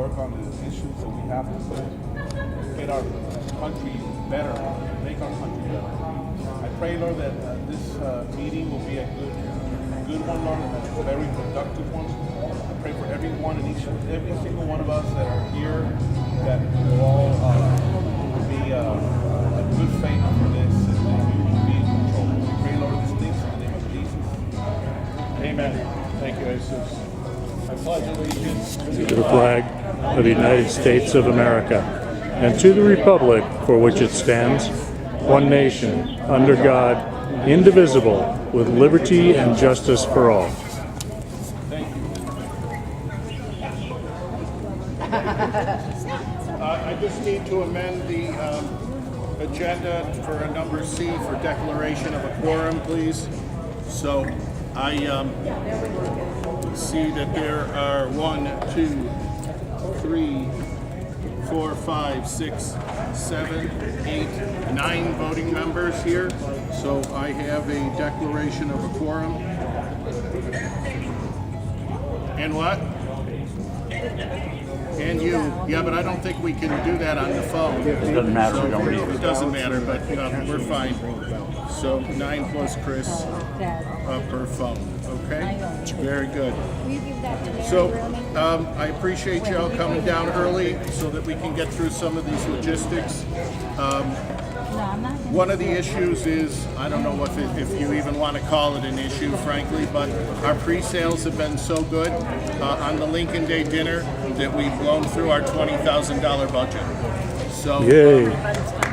work on the issues that we have to get our country better, make our country better. I pray, Lord, that this meeting will be a good one, Lord, and a very productive one. I pray for everyone and every single one of us that are here, that will all be a good faith for this, and that you will be in control. We pray, Lord, these things in the name of Jesus. Amen. Thank you, Jesus. I pledge allegiance to the flag of the United States of America and to the republic for which it stands, one nation, under God, indivisible, with liberty and justice for all. Thank you. I just need to amend the agenda for a number C for declaration of a quorum, please. So I see that there are 1, 2, 3, 4, 5, 6, 7, 8, 9 voting members here. So I have a declaration of a quorum. And what? And you. Yeah, but I don't think we can do that on the phone. It doesn't matter. So We don't need it. it doesn't matter, but we're fine. So 9 plus Chris per phone. Okay? Very good. So I appreciate y'all coming down early so that we can get through some of these logistics. One of the issues is, I don't know if you even want to call it an issue, frankly, but our pre-sales have been so good on the Lincoln Day dinner that we've blown through our $20,000 budget. So, Yay.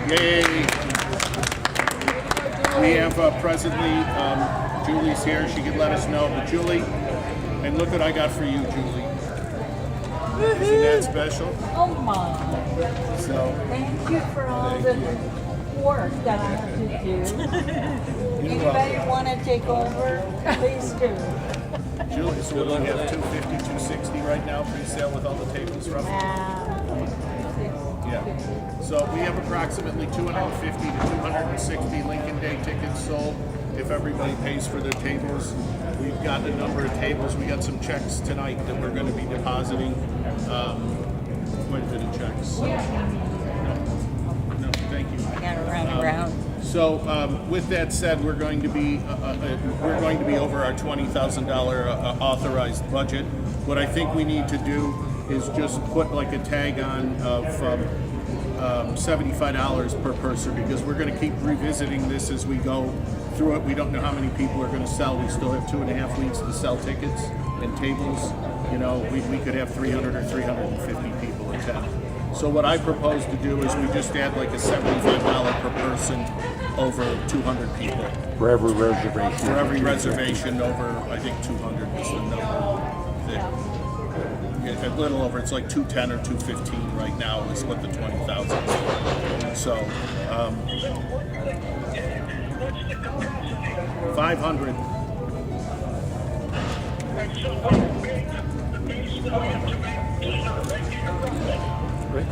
Yay! We have presently, Julie's here, she could let us know, but Julie, and look what I got for you, Julie. Isn't that special? Oh my. So, Thank you for all the work that I have to do. Anybody want to take over? Please do. Julie, so we have 250, 260 right now, pre-sale with all the tables roughly? Yeah. So we have approximately 250 to 260 Lincoln Day tickets sold if everybody pays for their tables. We've got a number of tables. We got some checks tonight that we're going to be depositing. Quite a bit of checks. So, no, thank you. I gotta run around. So with that said, we're going to be over our $20,000 authorized budget. What I think we need to do is just put like a tag on of $75 per person, because we're going to keep revisiting this as we go through it. We don't know how many people are going to sell. We still have 2.5 weeks to sell tickets and tables. You know, we could have 300 or 350 people attend. So what I propose to do is we just add like a $75 per person over 200 people. For every reservation. For every reservation over, I think 200 is the number. A little over, it's like 210 or 215 right now is what the 20,000 is. So, 500.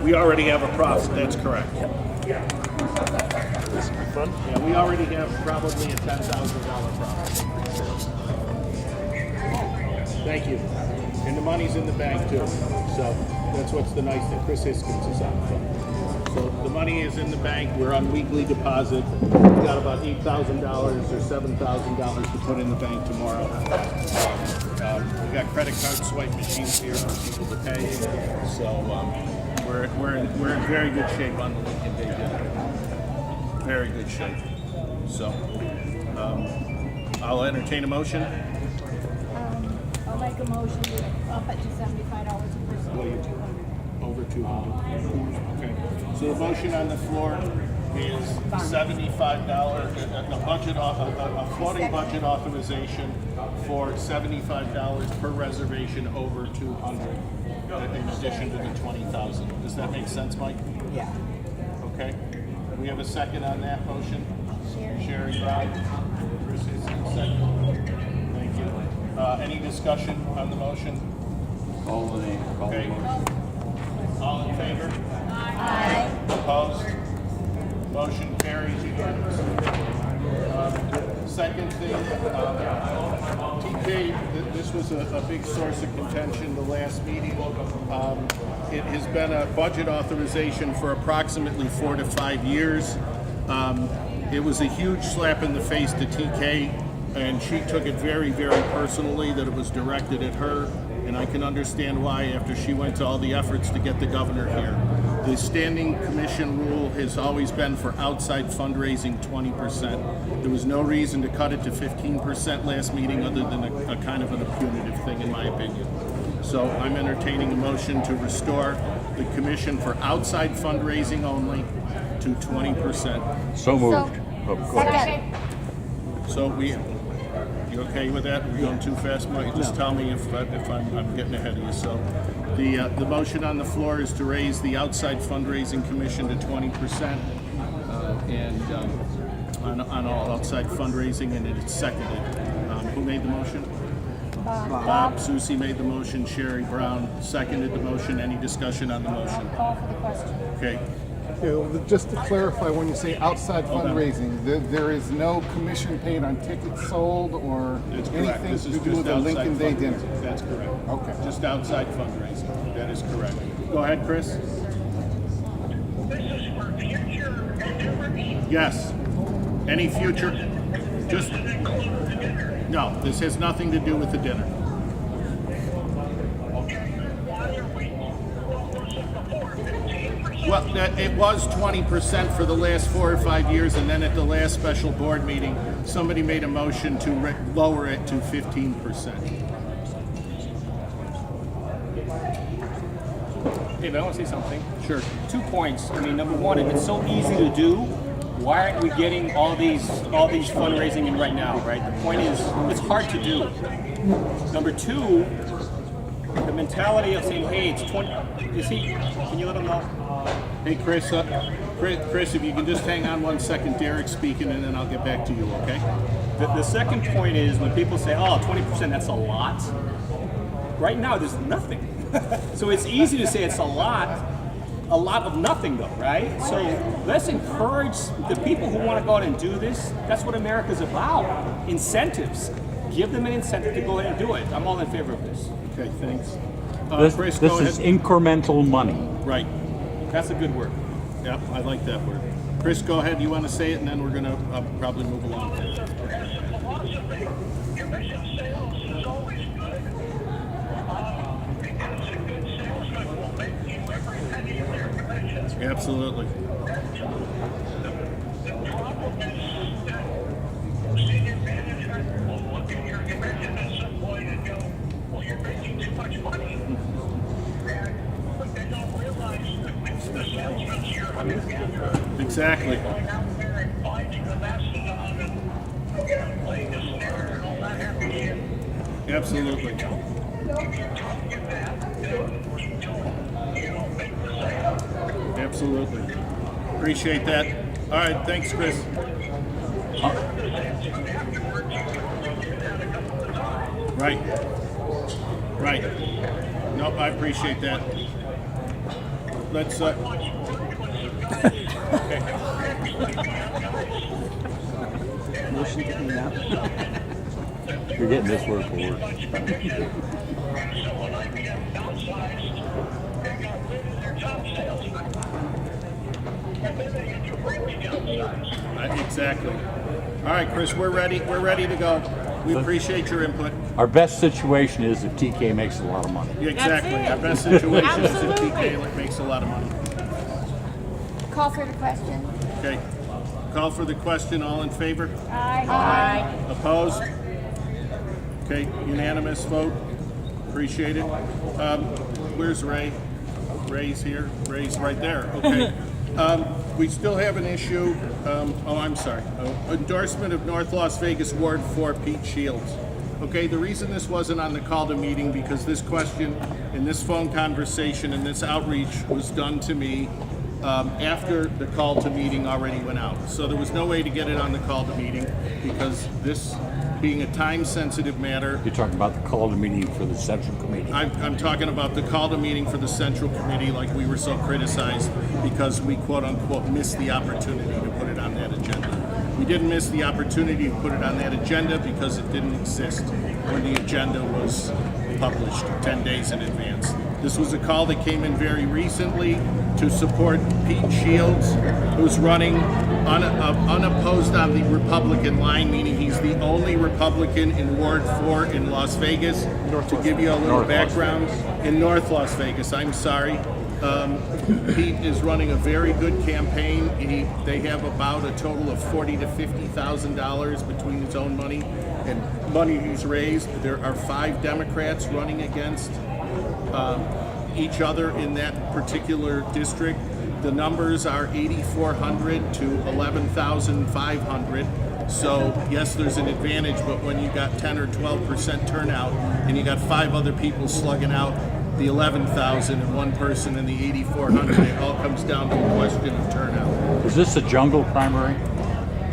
We already have a profit, that's correct. This will be fun. Yeah, we already have probably a $10,000 profit. Thank you. And the money's in the bank too. So that's what's the nice thing. Chris Hiskins is on the phone. So the money is in the bank. We're on weekly deposit. We've got about $8,000 or $7,000 to put in the bank tomorrow. We got credit card swipe machines here for people to pay. So we're in very good shape on the Lincoln Day dinner. Very good shape. So I'll entertain a motion. I'll make a motion to up it to $75 a person, What do you- 200. Over 200. Okay. So the motion on the floor is $75, a budget, a floating budget authorization for $75 per reservation over 200, in addition to the 20,000. Does that make sense, Mike? Yeah. Okay. We have a second on that motion. Sherry Brown. Chris is second. Thank you. Any discussion on the motion? Call the name. Call the Okay. motion. All in favor? Aye. Opposed? Motion carries unanimously. Second thing, TK, this was a big source of contention the last meeting. it has been a budget authorization for approximately 4 to 5 years. It was a huge slap in the face to TK, and she took it very, very personally that it was directed at her, and I can understand why after she went to all the efforts to get the governor here. The standing commission rule has always been for outside fundraising 20%. There was no reason to cut it to 15% last meeting other than a kind of a punitive thing in my opinion. So I'm entertaining a motion to restore the commission for outside fundraising only to 20%. So moved. Oh, go ahead. Second. So you okay with that? We're going too fast, Mike? Just tell me if I'm getting ahead of you. So the motion on the floor is to raise the outside fundraising commission to 20% on all outside fundraising, and it's seconded. Who made the motion? Bob. Susie made the motion. Sherry Brown seconded the motion. Any discussion on the motion? Call for the question. Okay. Just to clarify, when you say outside fundraising, there is no commission paid on tickets sold or That's correct. anything This to is do just with the outside Lincoln Day dinner? fundraising. That's correct. Okay. Just outside fundraising. That is correct. Go ahead, Chris. This is for future endeavors. Yes. Any future? Just no. This has nothing to do with the dinner. Well, it was 20% for the last 4 or 5 years, and then at the last special board meeting, somebody made a motion to lower it to 15%. David, I want to say something. Sure. 2 points. I mean, number one, if it's so easy to do, why aren't we getting all these fundraising in right now, right? The point is, it's hard to do. Number two, the mentality of saying, hey, it's 20. You see, can you let them know? Hey, Chris, Chris, if you can just hang on 1 second, Derek's speaking, and then I'll get back to you, okay? The second point is when people say, oh, 20%, that's a lot. Right now, there's nothing. So it's easy to say it's a lot of nothing though, right? So let's encourage the people who want to go out and do this. That's what America's about. Incentives. Give them an incentive to go ahead and do it. I'm all in favor of this. Okay, thanks. Chris, This go is ahead. incremental money. Right. That's a good word. Yep, I like that word. Chris, go ahead. You want to say it, and then we're going to probably move along. As a philosophy, commission sales is always good. Because a good salesman will make you every penny of their commissions. Absolutely. The problem is that senior management will look at your commission at some point and go, well, you're making too much money. But they don't realize that it's the salesman's here on the camera. Exactly. Going out there and finding the mastodon and playing the snare and all that happy shit. Absolutely. If you don't get that, then you don't make the sale. Absolutely. Appreciate that. All right, thanks, Chris. Right. Right. Nope, I appreciate that. Let's Motion to clean up. You're getting this word for word. Exactly. All right, Chris, we're ready. We're ready to go. We appreciate your input. Our best situation is if TK makes a lot of money. Yeah, exactly. That's it. Our best situation is if Absolutely. TK makes a lot of money. Call for the question. Okay. Call for the question. All in favor? Aye. Opposed? Okay, unanimous vote. Appreciate it. Where's Ray? Ray's here. Ray's right there. Okay. We still have an issue. I'm sorry. Endorsement of North Las Vegas Ward 4 Pete Shields. Okay, the reason this wasn't on the call to meeting because this question and this phone conversation and this outreach was done to me after the call to meeting already went out. So there was no way to get it on the call to meeting because this being a time-sensitive matter. You're talking about the call to meeting for the Central Committee. I'm talking about the call to meeting for the Central Committee, like we were so criticized because we quote-unquote missed the opportunity to put it on that agenda. We didn't miss the opportunity to put it on that agenda because it didn't exist when the agenda was published 10 days in advance. This was a call that came in very recently to support Pete Shields, who's running unopposed on the Republican line, meaning he's the only Republican in Ward 4 in Las Vegas. To give you a little background, in North Las Vegas, I'm sorry. Pete is running a very good campaign. They have about a total of $40,000 to $50,000 between his own money and money he's raised. There are 5 Democrats running against each other in that particular district. The numbers are 8,400 to 11,500. So yes, there's an advantage, but when you got 10 or 12% turnout and you got 5 other people slugging out the 11,000 and one person in the 8,400, it all comes down to a question of turnout. Is this a jungle primary?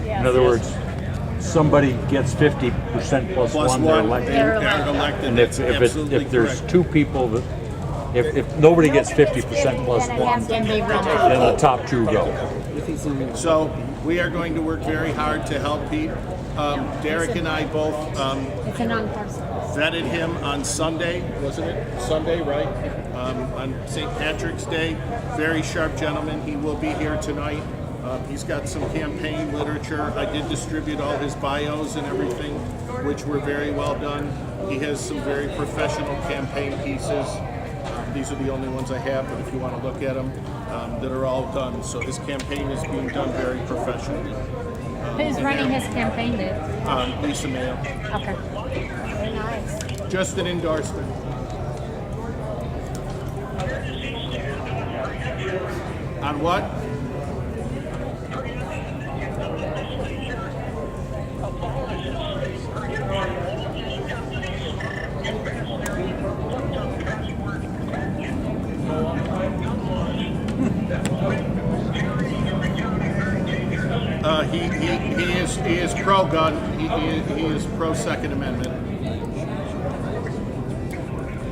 In other words, somebody gets 50% plus one, they're elected. They're elected. And That's if absolutely there's correct. 2 people that, if nobody gets 50% plus one, then the top 2 go. So we are going to work very hard to help Pete. Derek and I both It's a non-partisan. vetted him on Sunday, wasn't it? Sunday, right? On St. Patrick's Day. Very sharp gentleman. He will be here tonight. He's got some campaign literature. I did distribute all his bios and everything, which were very well done. He has some very professional campaign pieces. These are the only ones I have, but if you want to look at them, that are all done. So his campaign is being done very professionally. Who's running his campaign then? Lisa Mayo. Okay. Very nice. Just an endorsement. On what? He is pro-gun. He is pro-Second Amendment.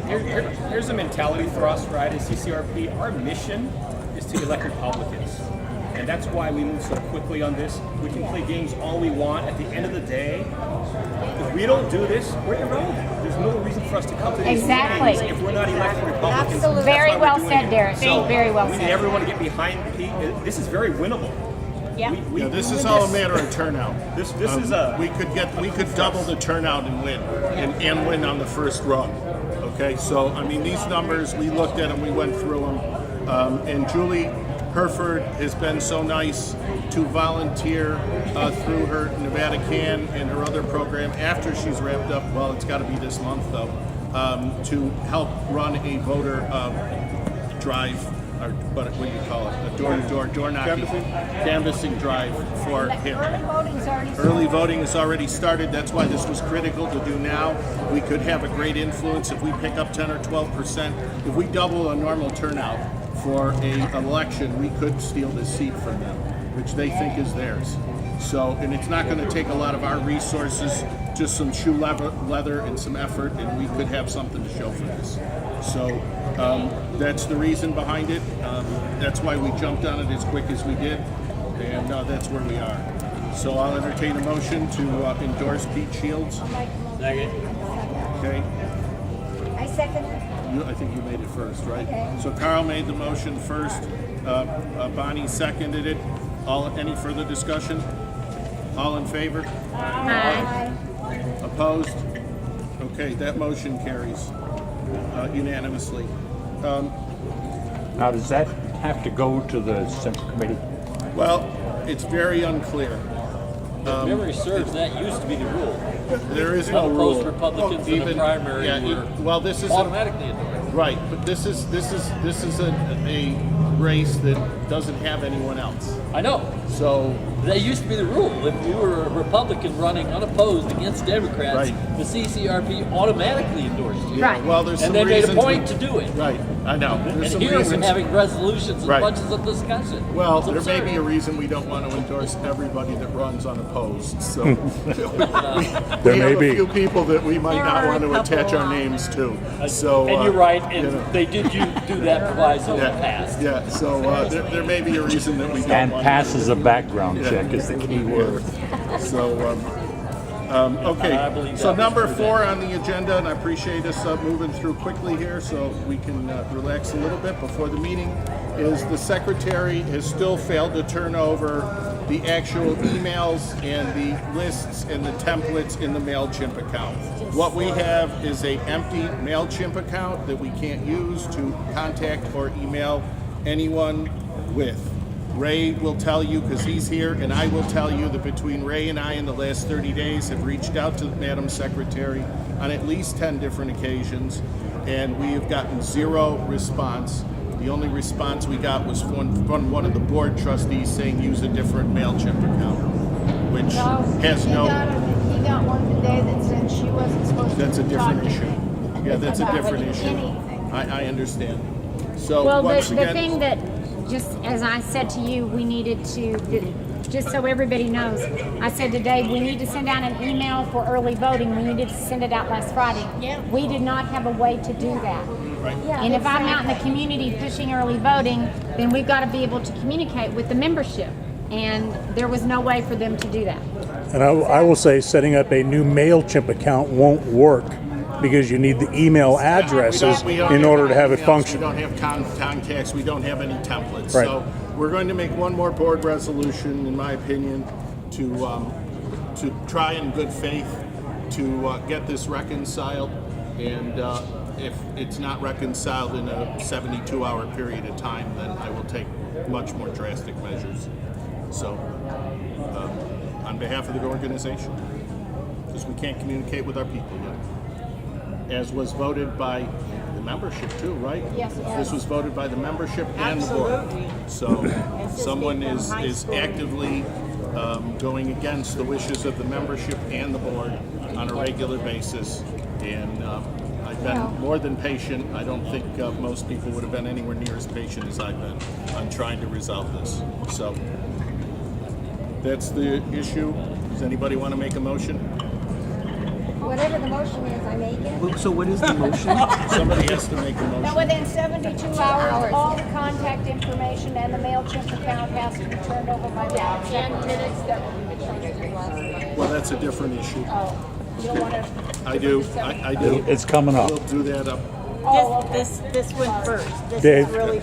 Here's a mentality for us, right, as CCRP. Our mission is to elect Republicans. And that's why we move so quickly on this. We can play games all we want. At the end of the day, if we don't do this, we're irrelevant. There's no reason for us to come to these meetings if we're not elected Republicans. Absolutely. Very well said, Derek. Very well we said. need everyone to get behind Pete. This is very winnable. Yeah. This is all a matter of turnout. This is a. We could double the turnout and win, and win on the first run. Okay, so I mean these numbers, we looked at them, we went through them, and Julie Herford has been so nice to volunteer through her Nevada Can and her other program after she's wrapped up. Well, it's got to be this month though, to help run a voter drive. Or what do you call it? A door-to-door, door knocking, canvassing drive for him. Early voting's already started. Early voting has already started. That's why this was critical to do now. We could have a great influence if we pick up 10 or 12%. If we double a normal turnout for an election, we could steal this seat from them, which they think is theirs. So, and it's not going to take a lot of our resources, just some shoe leather and some effort, and we could have something to show for this. So that's the reason behind it. That's why we jumped on it as quick as we did, and that's where we are. So I'll entertain a motion to endorse Pete Shields. Second. Okay. I second it. I think you made it first, right? Okay. So Carl made the motion first. Bonnie seconded it. Any further discussion? All in favor? Aye. Opposed? Okay, that motion carries unanimously. Now, does that have to go to the Central Committee? Well, it's very unclear. Memory serves, that used to be the rule. There is no rule. Unopposed Republicans in the primary were well, this is automatically endorsed. right, but this is a race that doesn't have anyone else. I know. So That used to be the rule. If you were a Republican running unopposed against Democrats, Right. the CCRP automatically endorsed you. Right. well, there's some And they made a reasons point to do it. Right, I know. There's And some here reasons. we're having resolutions and Right. bunches of discussion. Well, It's there may absurd. be a reason we don't want to endorse everybody that runs unopposed. So we There have may a be. few people that we might There not are want a to attach couple, our names to. So And you're right, and you know, they did do that proviso in the past. yeah. So there may be a reason that we don't And want passes to. a background check is the key word. So Okay, so number 4 on the agenda, and I appreciate us moving through quickly here so we can relax a little bit before the meeting, is the secretary has still failed to turn over the actual emails and the lists and the templates in the MailChimp account. What we have is a empty MailChimp account that we can't use to contact or email anyone with. Ray will tell you, because he's here, and I will tell you that between Ray and I in the last 30 days have reached out to Madam Secretary on at least 10 different occasions, and we have gotten 0 response. The only response we got was from one of the board trustees saying use a different MailChimp account, which has no... He got one today that said she wasn't supposed to. That's a different issue. Yeah, that's a about different issue. anything. I understand. So Well, once the again... thing that, just as I said to you, we needed to, just so everybody knows, I said to Dave, we need to send out an email for early voting. We needed to send it out last Friday. Yeah. We did not have a way to do that. Right. Yeah, And if I'm out in the community pushing early voting, then we've got to be able to communicate with the membership. And there was no way for them to do that. And I will say setting up a new MailChimp account won't work because you need the email addresses We don't in order to have it emails, function. We don't have contacts. We don't have any templates. Right. So we're going to make one more board resolution, in my opinion, to try in good faith to get this reconciled. And if it's not reconciled in a 72-hour period of time, then I will take much more drastic measures. So, on behalf of the organization, because we can't communicate with our people yet. As was voted by the membership too, right? Yes, it was. This was voted by the membership and the board. So someone is actively going against the wishes of the membership and the board on a regular basis. And I've been more than patient. I don't think most people would have been anywhere near as patient as I've been on trying to resolve this. So that's the issue. Does anybody want to make a motion? Whatever the motion is, I make it. So what is the motion? Somebody has to make a motion. Now, within 72 hours, all the contact information and the MailChimp account has to be turned over by mail. 10 minutes, that will be returned. Well, that's a different issue. Oh, you don't want to... I do. I do. It's coming up. We'll do that up. Oh, This went first. This Dave, is really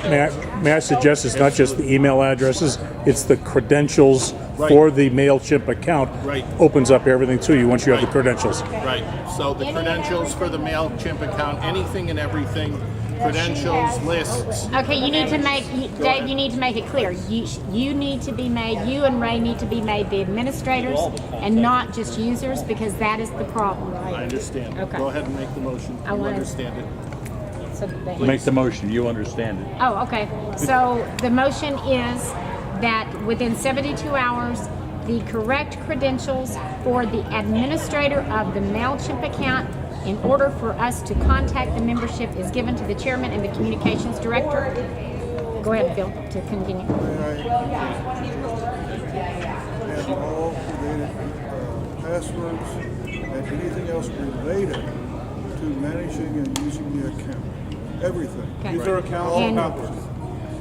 may I suggest it's not just the email addresses, it's the credentials Right. for the MailChimp account. Right. Opens up everything to you once you have the credentials. Right. So the credentials for the MailChimp account, anything and everything, credentials, lists. Okay, you need to make, Dave, you need to make it clear. You need to be made, you and Ray need to be made the administrators and not just users, because that is the problem. I understand. Okay. Go ahead and make the motion. I You wanna- understand it. So they- Make the motion, you understand it. Oh, okay. So the motion is that within 72 hours, the correct credentials for the administrator of the MailChimp account in order for us to contact the membership is given to the chairman and the communications director. Go ahead, Bill, to continue. And all related passwords and anything else related to managing and using the account. Everything. Okay. User account, all And- passwords.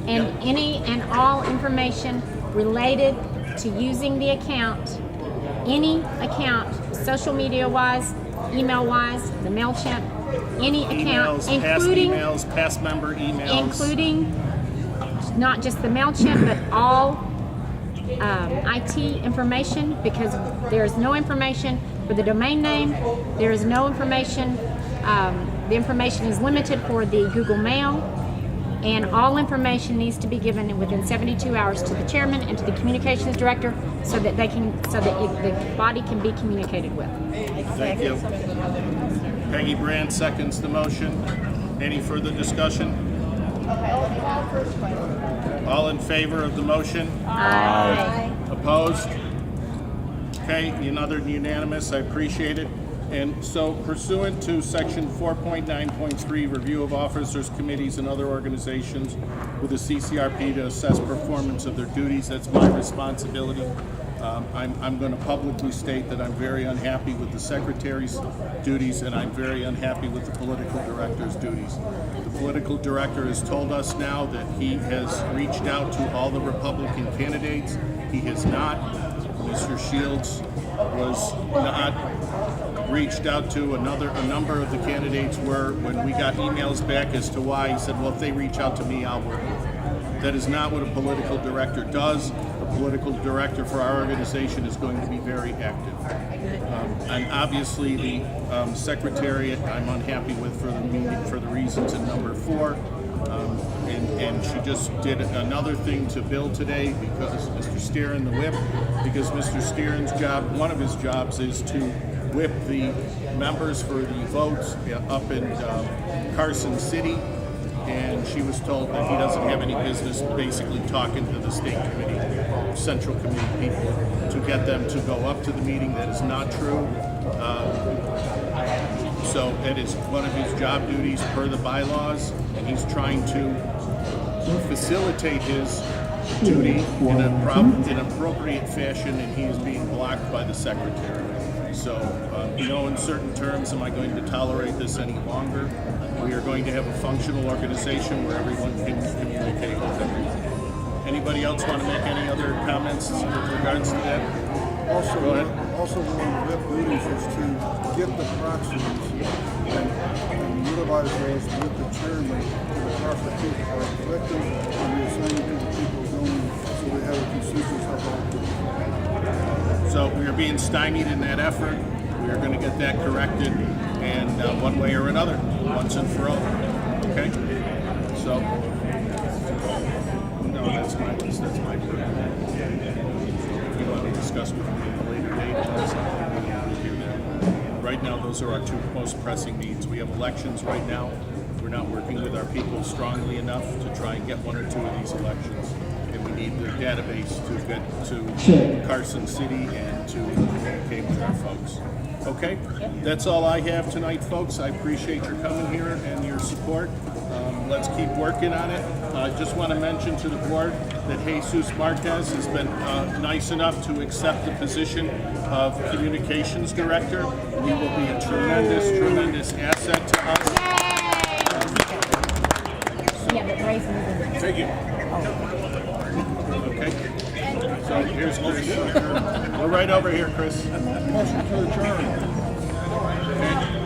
And any and all information related to using the account, any account, social media wise, email wise, the MailChimp, any account, Emails, past member emails. including not just the MailChimp, but all IT information, because there is no information for the domain name, there is no information, the information is limited for the Google Mail, and all information needs to be given within 72 hours to the chairman and to the communications director so that the body can be communicated with. Thank you. Peggy Brandt seconds the motion. Any further discussion? All in favor of the motion? Aye. Opposed? Okay, another unanimous, I appreciate it. And so pursuant to section 4.9.3, review of officers, committees, and other organizations with the CCRP to assess performance of their duties, that's my responsibility. I'm going to publicly state that I'm very unhappy with the secretary's duties, and I'm very unhappy with the political director's duties. The political director has told us now that he has reached out to all the Republican candidates. He has not Mr. Shields was not reached out to. A number of the candidates were. When we got emails back as to why, he said, well, if they reach out to me, I'll work with them. That is not what a political director does. A political director for our organization is going to be very active. And obviously the secretariat I'm unhappy with for the reasons in number 4. And she just did another thing to Bill today because Mr. Steeren, the whip, because Mr. Steeren's job, one of his jobs is to whip the members for the votes up in Carson City. And she was told that he doesn't have any business basically talking to the state committee, central committee people to get them to go up to the meeting. That is not true. So it is one of his job duties per the bylaws, and he's trying to facilitate his duty in an appropriate fashion, and he is being blocked by the secretary. So, in certain terms, am I going to tolerate this any longer? We are going to have a functional organization where everyone can communicate with everyone. Anybody else want to make any other comments with regards to that? Also, Go ahead. Also, one of the duties is to get the proxies and utilize those with the chairman to the proper people are effective and we assign to the people going so we have a consensus of all people. So we are being stymied in that effort. We are going to get that corrected, and one way or another, once and for all. Okay? So, no, that's my list. That's my program. If you want to discuss with me at a later date, that's something we can do that. Right now, those are our 2 most pressing needs. We have elections right now. We're not working with our people strongly enough to try and get 1 or 2 of these elections. And we need the database to get to Carson City and to communicate with our folks. Okay? That's all I have tonight, folks. I appreciate your coming here and your support. Let's keep working on it. I just want to mention to the board that Jesus Marquez has been nice enough to accept the position of communications director. He will be a tremendous asset to us. Thank you. Okay. So here's Chris. Go right over here, Chris. Motion to adjourn. Okay.